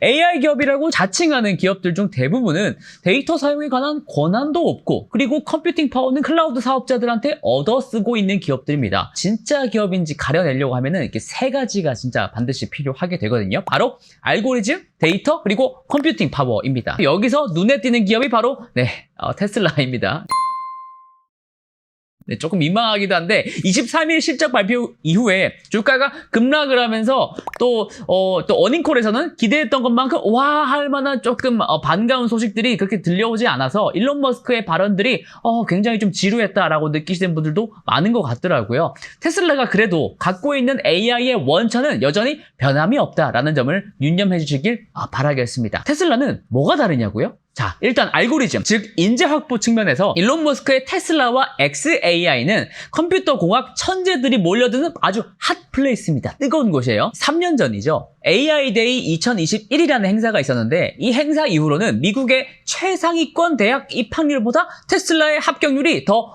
AI 기업이라고 자칭하는 기업들 중 대부분은 데이터 사용에 관한 권한도 없고 그리고 컴퓨팅 파워는 클라우드 사업자들한테 얻어 쓰고 있는 기업들입니다. 진짜 기업인지 가려내려고 하면은 이렇게 세 가지가 진짜 반드시 필요하게 되거든요. 바로 알고리즘, 데이터, 그리고 컴퓨팅 파워입니다. 여기서 눈에 띄는 기업이 바로 테슬라입니다. 네, 조금 민망하기도 한데 23일 실적 발표 이후에 주가가 급락을 하면서 또 어닝콜에서는 기대했던 것만큼 와 할 만한 조금 반가운 소식들이 그렇게 들려오지 않아서 일론 머스크의 발언들이 굉장히 좀 지루했다라고 느끼시는 분들도 많은 것 같더라고요. 테슬라가 그래도 갖고 있는 AI의 원천은 여전히 변함이 없다라는 점을 유념해 주시길 바라겠습니다. 테슬라는 뭐가 다르냐고요? 자, 일단 알고리즘, 즉 인재 확보 측면에서 일론 머스크의 테슬라와 xAI는 컴퓨터 공학 천재들이 몰려드는 아주 핫 플레이스입니다. 뜨거운 곳이에요. 3년 전이죠. AI 데이 2021이라는 행사가 있었는데 이 행사 이후로는 미국의 최상위권 대학 입학률보다 테슬라의 합격률이 더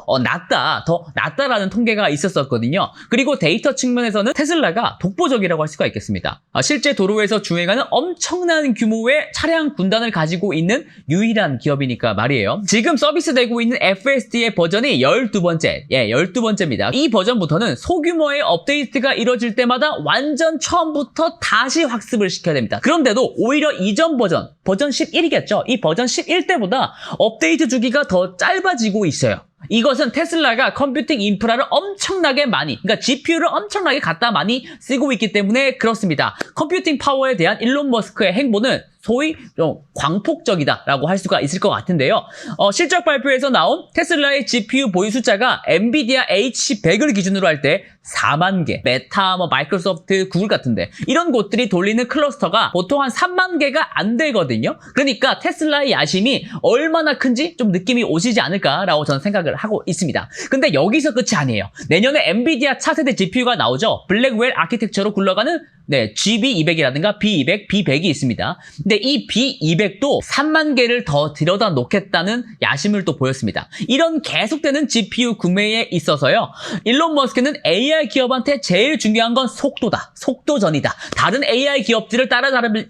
낫다라는 통계가 있었거든요. 그리고 데이터 측면에서는 테슬라가 독보적이라고 할 수가 있겠습니다. 실제 도로에서 주행하는 엄청난 규모의 차량 군단을 가지고 있는 유일한 기업이니까 말이에요. 지금 서비스되고 있는 FSD의 버전이 12번째입니다. 이 버전부터는 소규모의 업데이트가 이뤄질 때마다 완전 처음부터 다시 학습을 시켜야 됩니다. 그런데도 오히려 이전 버전 11이겠죠. 이 버전 11 때보다 업데이트 주기가 더 짧아지고 있어요. 이것은 테슬라가 컴퓨팅 인프라를 엄청나게 많이, 그러니까 GPU를 엄청나게 갖다 많이 쓰고 있기 때문에 그렇습니다. 컴퓨팅 파워에 대한 일론 머스크의 행보는 소위 좀 광폭적이다라고 할 수가 있을 것 같은데요. 실적 발표에서 나온 테슬라의 GPU 보유 숫자가 엔비디아 H100을 기준으로 할 때 4만 개, 메타, 마이크로소프트, 구글 같은데 이런 곳들이 돌리는 클러스터가 보통 한 3만 개가 안 되거든요. 그러니까 테슬라의 야심이 얼마나 큰지 좀 느낌이 오시지 않을까라고 저는 생각을 하고 있습니다. 근데 여기서 끝이 아니에요. 내년에 엔비디아 차세대 GPU가 나오죠. 블랙웰 아키텍처로 굴러가는 GB200이라든가 B200, B100이 있습니다. 근데 이 B200도 3만 개를 더 들여다 놓겠다는 야심을 또 보였습니다. 이런 계속되는 GPU 구매에 있어서요. 일론 머스크는 AI 기업한테 제일 중요한 건 속도다. 속도전이다. 다른 AI 기업들을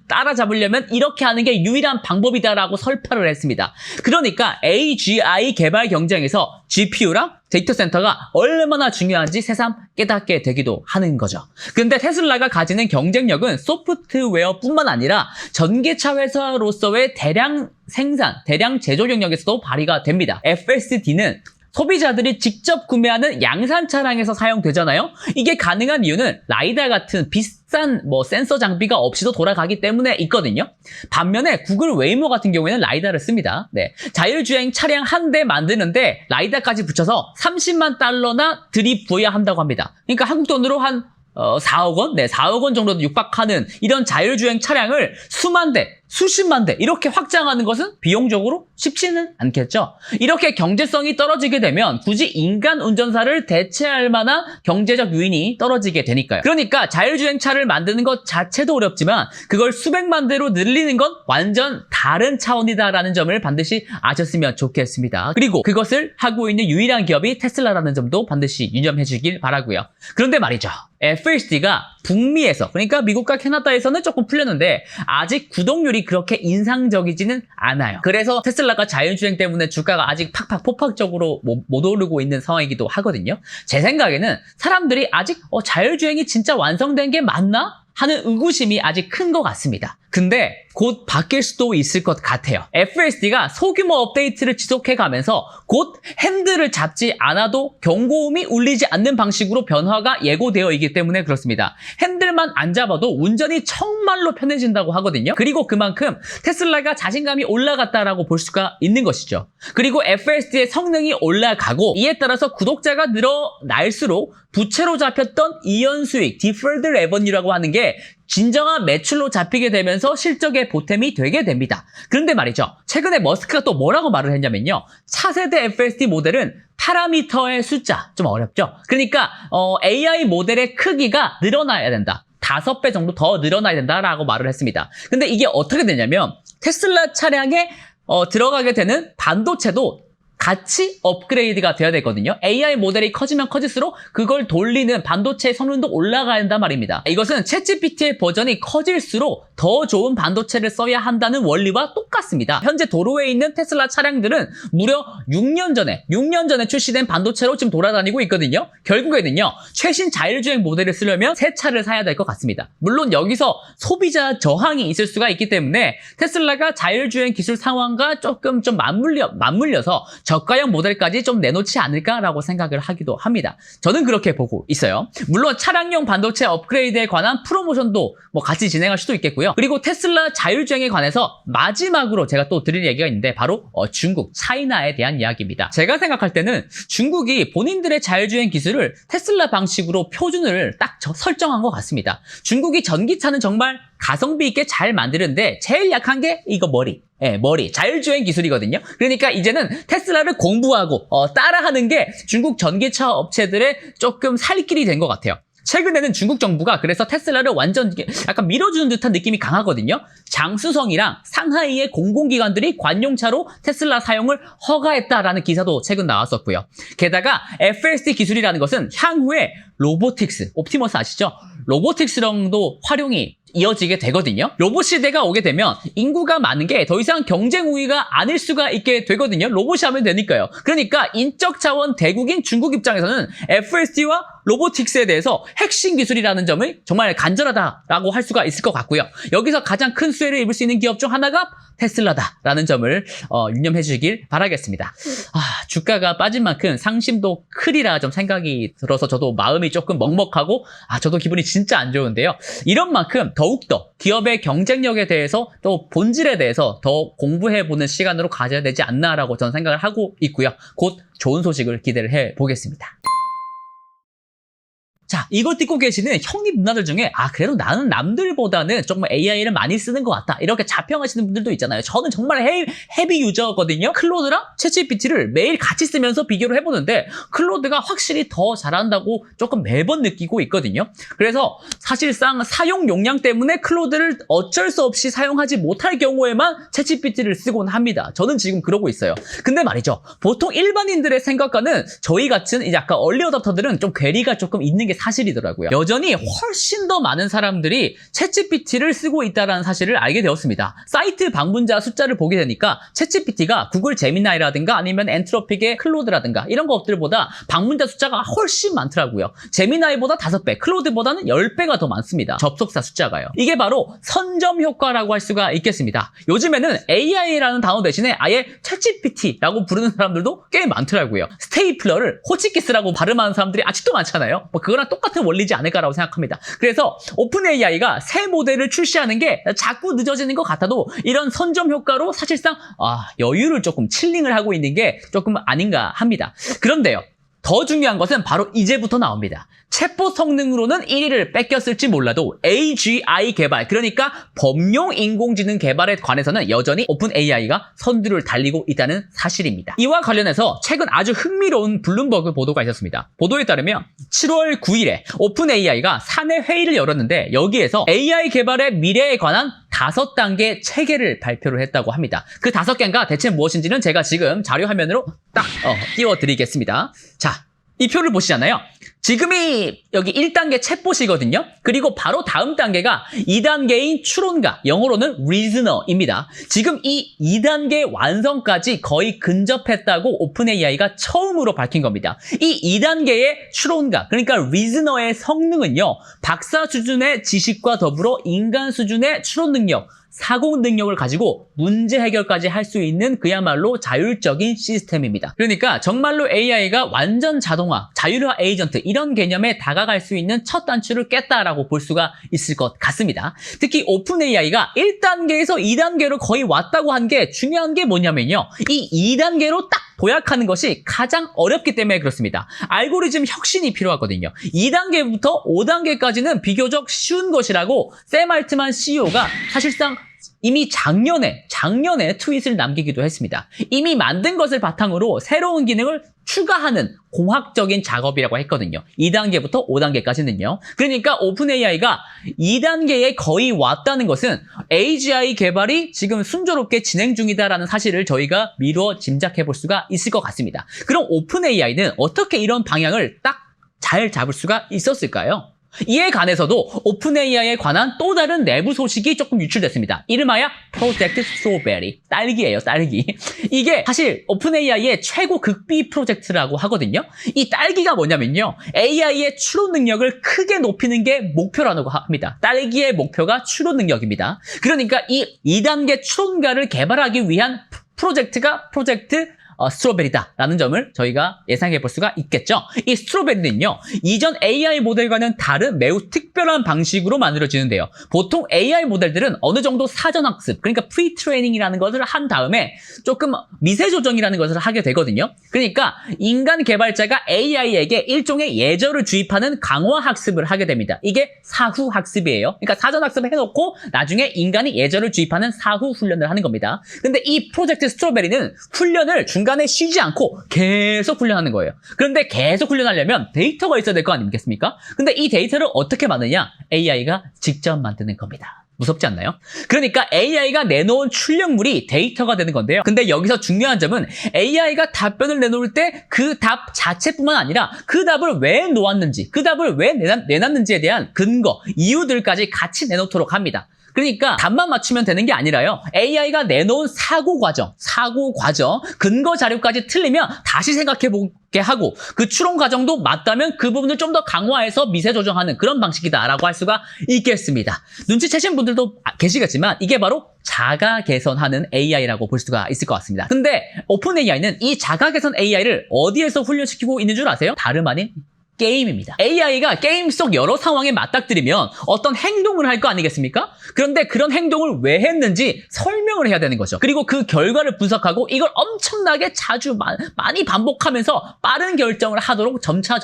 따라잡으려면 이렇게 하는 게 유일한 방법이다라고 설파를 했습니다. 그러니까 AGI 개발 경쟁에서 GPU랑 데이터 센터가 얼마나 중요한지 새삼 깨닫게 되기도 하는 거죠. 근데 테슬라가 가지는 경쟁력은 소프트웨어뿐만 아니라 전기차 회사로서의 대량 생산, 대량 제조 영역에서도 발휘가 됩니다. FSD는 소비자들이 직접 구매하는 양산 차량에서 사용되잖아요. 이게 가능한 이유는 라이다 같은 비싼 센서 장비가 없이도 돌아가기 때문에 있거든요. 반면에 구글 웨이모 같은 경우에는 라이다를 씁니다. 자율주행 차량 한 대 만드는데 라이다까지 붙여서 30만 달러나 들이부어야 한다고 합니다. 그러니까 한국 돈으로 한 4억 원? 4억 원 정도 육박하는 이런 자율주행 차량을 수만 대, 수십만 대 이렇게 확장하는 것은 비용적으로 쉽지는 않겠죠. 이렇게 경제성이 떨어지게 되면 굳이 인간 운전사를 대체할 만한 경제적 요인이 떨어지게 되니까요. 그러니까 자율주행차를 만드는 것 자체도 어렵지만 그걸 수백만 대로 늘리는 건 완전 다른 차원이다라는 점을 반드시 아셨으면 좋겠습니다. 그리고 그것을 하고 있는 유일한 기업이 테슬라라는 점도 반드시 유념해 주길 바라고요. 그런데 말이죠. FSD가 북미에서, 그러니까 미국과 캐나다에서는 조금 풀렸는데 아직 구독률이 그렇게 인상적이지는 않아요. 그래서 테슬라가 자율주행 때문에 주가가 아직 팍팍 폭발적으로 못 오르고 있는 상황이기도 하거든요. 제 생각에는 사람들이 아직 자율주행이 진짜 완성된 게 맞나? 하는 의구심이 아직 큰 것 같습니다. 근데 곧 바뀔 수도 있을 것 같아요. FSD가 소규모 업데이트를 지속해가면서 곧 핸들을 잡지 않아도 경고음이 울리지 않는 방식으로 변화가 예고되어 있기 때문에 그렇습니다. 핸들만 안 잡아도 운전이 정말로 편해진다고 하거든요. 그리고 그만큼 테슬라가 자신감이 올라갔다라고 볼 수가 있는 것이죠. 그리고 FSD의 성능이 올라가고 이에 따라서 구독자가 늘어날수록 부채로 잡혔던 이연 수익, Deferred Revenue라고 하는 게 진정한 매출로 잡히게 되면서 실적의 보탬이 되게 됩니다. 그런데 말이죠. 최근에 머스크가 또 뭐라고 말을 했냐면요. 차세대 FSD 모델은 파라미터의 숫자, 좀 어렵죠? 그러니까 AI 모델의 크기가 늘어나야 된다. 5배 정도 더 늘어나야 된다라고 말을 했습니다. 근데 이게 어떻게 되냐면 테슬라 차량에 들어가게 되는 반도체도 같이 업그레이드가 돼야 되거든요. AI 모델이 커지면 커질수록 그걸 돌리는 반도체 성능도 올라가야 한단 말입니다. 이것은 챗GPT의 버전이 커질수록 더 좋은 반도체를 써야 한다는 원리와 똑같습니다. 현재 도로에 있는 테슬라 차량들은 무려 6년 전에 출시된 반도체로 지금 돌아다니고 있거든요. 결국에는요, 최신 자율주행 모델을 쓰려면 새 차를 사야 될 것 같습니다. 물론 여기서 소비자 저항이 있을 수가 있기 때문에 테슬라가 자율주행 기술 상황과 조금 좀 맞물려서 저가형 모델까지 좀 내놓지 않을까라고 생각을 하기도 합니다. 저는 그렇게 보고 있어요. 물론 차량용 반도체 업그레이드에 관한 프로모션도 뭐 같이 진행할 수도 있겠고요. 그리고 테슬라 자율주행에 관해서 마지막으로 제가 또 드릴 얘기가 있는데 바로 중국, 차이나에 대한 이야기입니다. 제가 생각할 때는 중국이 본인들의 자율주행 기술을 테슬라 방식으로 표준을 딱 설정한 것 같습니다. 중국이 전기차는 정말 가성비 있게 잘 만드는데 제일 약한 게 이거 머리. 자율주행 기술이거든요. 그러니까 이제는 테슬라를 공부하고 따라하는 게 중국 전기차 업체들의 조금 살 길이 된 것 같아요. 최근에는 중국 정부가 그래서 테슬라를 완전 약간 밀어주는 듯한 느낌이 강하거든요. 장쑤성이랑 상하이의 공공기관들이 관용차로 테슬라 사용을 허가했다라는 기사도 최근 나왔었고요. 게다가 FSD 기술이라는 것은 향후에 로보틱스, 옵티머스 아시죠? 로보틱스랑도 활용이 이어지게 되거든요. 로봇 시대가 오게 되면 인구가 많은 게 더 이상 경쟁 우위가 아닐 수가 있게 되거든요. 로봇이 하면 되니까요. 그러니까 인적 자원 대국인 중국 입장에서는 FSD와 로보틱스에 대해서 핵심 기술이라는 점을 정말 간절하다라고 할 수가 있을 것 같고요. 여기서 가장 큰 수혜를 입을 수 있는 기업 중 하나가 테슬라다라는 점을 유념해 주시길 바라겠습니다. 주가가 빠진 만큼 상심도 크리라 좀 생각이 들어서 저도 마음이 조금 먹먹하고 저도 기분이 진짜 안 좋은데요. 이런 만큼 더욱더 기업의 경쟁력에 대해서 또 본질에 대해서 더 공부해보는 시간으로 가져야 되지 않나라고 저는 생각을 하고 있고요. 곧 좋은 소식을 기대를 해보겠습니다. 자, 이걸 듣고 계시는 형님 누나들 중에 그래도 나는 남들보다는 조금 AI를 많이 쓰는 것 같다 이렇게 자평하시는 분들도 있잖아요. 저는 정말 헤비 유저거든요. 클로드랑 챗GPT를 매일 같이 쓰면서 비교를 해보는데 클로드가 확실히 더 잘한다고 조금 매번 느끼고 있거든요. 그래서 사실상 사용 용량 때문에 클로드를 어쩔 수 없이 사용하지 못할 경우에만 챗GPT를 쓰곤 합니다. 저는 지금 그러고 있어요. 근데 말이죠, 보통 일반인들의 생각과는 저희 같은 이제 아까 얼리 어답터들은 좀 괴리가 조금 있는 게 사실이더라고요. 여전히 훨씬 더 많은 사람들이 챗GPT를 쓰고 있다는 사실을 알게 되었습니다. 사이트 방문자 숫자를 보게 되니까 챗GPT가 구글 제미나이라든가 아니면 엔트로픽의 클로드라든가 이런 것들보다 방문자 숫자가 훨씬 많더라고요. 제미나이보다 5배, 클로드보다는 10배가 더 많습니다. 접속자 숫자가요. 이게 바로 선점 효과라고 할 수가 있겠습니다. 요즘에는 AI라는 단어 대신에 아예 챗GPT라고 부르는 사람들도 꽤 많더라고요. 스테이플러를 호치키스라고 발음하는 사람들이 아직도 많잖아요. 그거랑 똑같은 원리지 않을까라고 생각합니다. 그래서 오픈 AI가 새 모델을 출시하는 게 자꾸 늦어지는 것 같아도 이런 선점 효과로 사실상 여유를 조금 칠링을 하고 있는 게 조금 아닌가 합니다. 그런데요, 더 중요한 것은 바로 이제부터 나옵니다. 챗봇 성능으로는 1위를 뺏겼을지 몰라도 AGI 개발, 그러니까 범용 인공지능 개발에 관해서는 여전히 오픈 AI가 선두를 달리고 있다는 사실입니다. 이와 관련해서 최근 아주 흥미로운 블룸버그 보도가 있었습니다. 보도에 따르면 7월 9일에 오픈 AI가 사내 회의를 열었는데 여기에서 AI 개발의 미래에 관한 5단계 체계를 발표를 했다고 합니다. 그 5개가 대체 무엇인지는 제가 지금 자료 화면으로 딱 띄워드리겠습니다. 자, 이 표를 보시잖아요. 지금이 여기 1단계 챗봇이거든요. 그리고 바로 다음 단계가 2단계인 추론가, 영어로는 리즈너입니다. 지금 이 2단계 완성까지 거의 근접했다고 오픈AI가 처음으로 밝힌 겁니다. 이 2단계의 추론가, 그러니까 리즈너의 성능은요, 박사 수준의 지식과 더불어 인간 수준의 추론 능력, 사고 능력을 가지고 문제 해결까지 할 수 있는 그야말로 자율적인 시스템입니다. 그러니까 정말로 AI가 완전 자동화, 자율화 에이전트 이런 개념에 다가갈 수 있는 첫 단추를 깼다라고 볼 수가 있을 것 같습니다. 특히 오픈 AI가 1단계에서 2단계로 거의 왔다고 한 게 중요한 게 뭐냐면요, 이 2단계로 딱 도약하는 것이 가장 어렵기 때문에 그렇습니다. 알고리즘 혁신이 필요하거든요. 2단계부터 5단계까지는 비교적 쉬운 것이라고 샘 알트만 CEO가 사실상 이미 작년에 트윗을 남기기도 했습니다. 이미 만든 것을 바탕으로 새로운 기능을 추가하는 공학적인 작업이라고 했거든요. 2단계부터 5단계까지는요. 그러니까 오픈AI가 2단계에 거의 왔다는 것은 AGI 개발이 지금 순조롭게 진행 중이다라는 사실을 저희가 미루어 짐작해 볼 수가 있을 것 같습니다. 그럼 오픈AI는 어떻게 이런 방향을 딱 잘 잡을 수가 있었을까요? 이에 관해서도 오픈 AI에 관한 또 다른 내부 소식이 조금 유출됐습니다. 이름하여 프로젝트 스트로베리. 딸기예요, 딸기. 이게 사실 오픈 AI의 최고 극비 프로젝트라고 하거든요. 이 딸기가 뭐냐면요. AI의 추론 능력을 크게 높이는 게 목표라고 합니다. 딸기의 목표가 추론 능력입니다. 그러니까 이 2단계 추론가를 개발하기 위한 프로젝트가 프로젝트 스트로베리다라는 점을 저희가 예상해 볼 수가 있겠죠. 이 스트로베리는요, 이전 AI 모델과는 다른 매우 특별한 방식으로 만들어지는데요. 보통 AI 모델들은 어느 정도 사전학습, 그러니까 프리트레이닝이라는 것을 한 다음에 조금 미세 조정이라는 것을 하게 되거든요. 그러니까 인간 개발자가 AI에게 일종의 예절을 주입하는 강화 학습을 하게 됩니다. 이게 사후 학습이에요. 그러니까 사전학습을 해놓고 나중에 인간이 예절을 주입하는 사후 훈련을 하는 겁니다. 근데 이 프로젝트 스트로베리는 훈련을 중간에 쉬지 않고 계속 훈련하는 거예요. 그런데 계속 훈련하려면 데이터가 있어야 될 거 아니겠습니까? 근데 이 데이터를 어떻게 만드냐? AI가 직접 만드는 겁니다. 무섭지 않나요? 그러니까 AI가 내놓은 출력물이 데이터가 되는 건데요. 근데 여기서 중요한 점은 AI가 답변을 내놓을 때 그 답 자체뿐만 아니라 그 답을 왜 놓았는지, 그 답을 왜 내놨는지에 대한 근거, 이유들까지 같이 내놓도록 합니다. 그러니까 답만 맞추면 되는 게 아니라요. AI가 내놓은 사고 과정, 근거 자료까지 틀리면 다시 생각해보게 하고 그 추론 과정도 맞다면 그 부분을 좀 더 강화해서 미세 조정하는 그런 방식이다라고 할 수가 있겠습니다. 눈치채신 분들도 계시겠지만 이게 바로 자가 개선하는 AI라고 볼 수가 있을 것 같습니다. 근데 오픈 AI는 이 자가 개선 AI를 어디에서 훈련시키고 있는 줄 아세요? 다름 아닌 게임입니다. AI가 게임 속 여러 상황에 맞닥뜨리면 어떤 행동을 할 거 아니겠습니까? 그런데 그런 행동을 왜 했는지 설명을 해야 되는 거죠. 그리고 그 결과를 분석하고 이걸 엄청나게 자주 많이 반복하면서 빠른 결정을 하도록 점차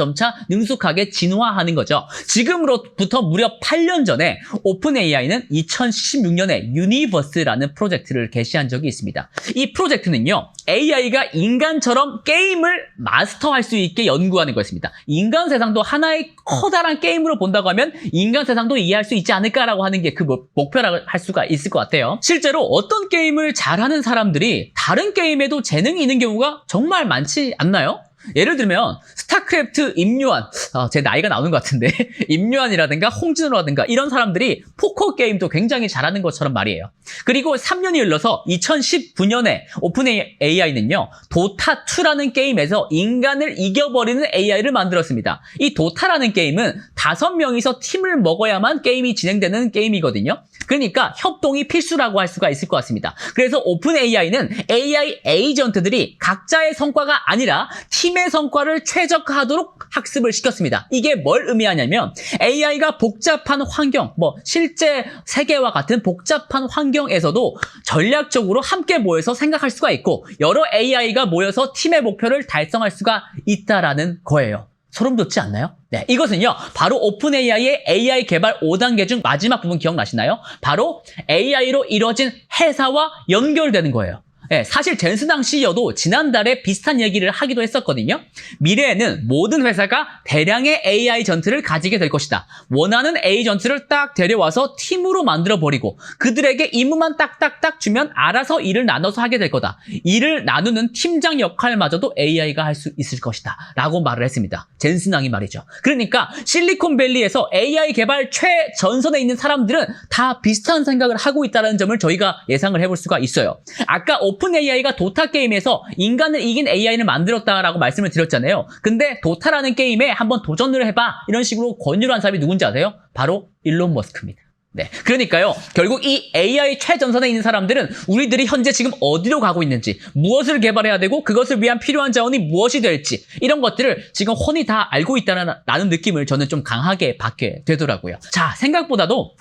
능숙하게 진화하는 거죠. 지금으로부터 무려 8년 전에 오픈 AI는 2016년에 유니버스라는 프로젝트를 개시한 적이 있습니다. 이 프로젝트는요, AI가 인간처럼 게임을 마스터할 수 있게 연구하는 거였습니다. 인간 세상도 하나의 커다란 게임으로 본다고 하면 인간 세상도 이해할 수 있지 않을까라고 하는 게 그 목표라고 할 수가 있을 것 같아요. 실제로 어떤 게임을 잘하는 사람들이 다른 게임에도 재능이 있는 경우가 정말 많지 않나요? 예를 들면 스타크래프트 임요한, 제 나이가 나오는 것 같은데 임요한이라든가 홍진호라든가 이런 사람들이 포커 게임도 굉장히 잘하는 것처럼 말이에요. 그리고 3년이 흘러서 2019년에 오픈 AI는요, 도타2라는 게임에서 인간을 이겨버리는 AI를 만들었습니다. 이 도타라는 게임은 5명이서 팀을 먹어야만 게임이 진행되는 게임이거든요. 그러니까 협동이 필수라고 할 수가 있을 것 같습니다. 그래서 오픈 AI는 AI 에이전트들이 각자의 성과가 아니라 팀의 성과를 최적화하도록 학습을 시켰습니다. 이게 뭘 의미하냐면 AI가 복잡한 환경, 실제 세계와 같은 복잡한 환경에서도 전략적으로 함께 모여서 생각할 수가 있고 여러 AI가 모여서 팀의 목표를 달성할 수가 있다라는 거예요. 소름 돋지 않나요? 네, 이것은요, 바로 오픈 AI의 AI 개발 5단계 중 마지막 부분 기억나시나요? 바로 AI로 이루어진 회사와 연결되는 거예요. 네, 사실 젠슨항 CEO도 지난달에 비슷한 얘기를 하기도 했었거든요. 미래에는 모든 회사가 대량의 AI 전투를 가지게 될 것이다. 원하는 AI 전투를 딱 데려와서 팀으로 만들어버리고 그들에게 임무만 딱딱딱 주면 알아서 일을 나눠서 하게 될 거다. 일을 나누는 팀장 역할마저도 AI가 할 수 있을 것이다. 라고 말을 했습니다. 젠슨항이 말이죠. 그러니까 실리콘밸리에서 AI 개발 최전선에 있는 사람들은 다 비슷한 생각을 하고 있다는 점을 저희가 예상을 해볼 수가 있어요. 아까 오픈 AI가 도타 게임에서 인간을 이긴 AI를 만들었다라고 말씀을 드렸잖아요. 근데 도타라는 게임에 한번 도전을 해봐 이런 식으로 권유를 한 사람이 누군지 아세요? 바로 일론 머스크입니다. 네, 그러니까요, 결국 이 AI 최전선에 있는 사람들은 우리들이 현재 지금 어디로 가고 있는지, 무엇을 개발해야 되고 그것을 위한 필요한 자원이 무엇이 될지 이런 것들을 지금 훤히 다 알고 있다는 느낌을 저는 좀 강하게 받게 되더라고요. 자, 생각보다도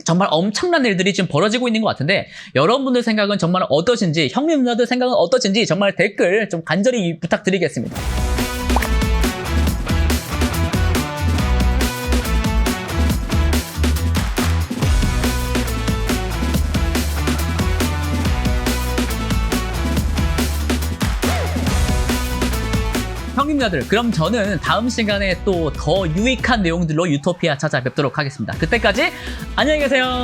정말 엄청난 일들이 지금 벌어지고 있는 것 같은데 여러분들 생각은 정말 어떠신지, 형님 누나들 생각은 어떠신지 정말 댓글 좀 간절히 부탁드리겠습니다. 형님 누나들, 그럼 저는 다음 시간에 또 더 유익한 내용들로 유토피아 찾아뵙도록 하겠습니다. 그때까지 안녕히 계세요.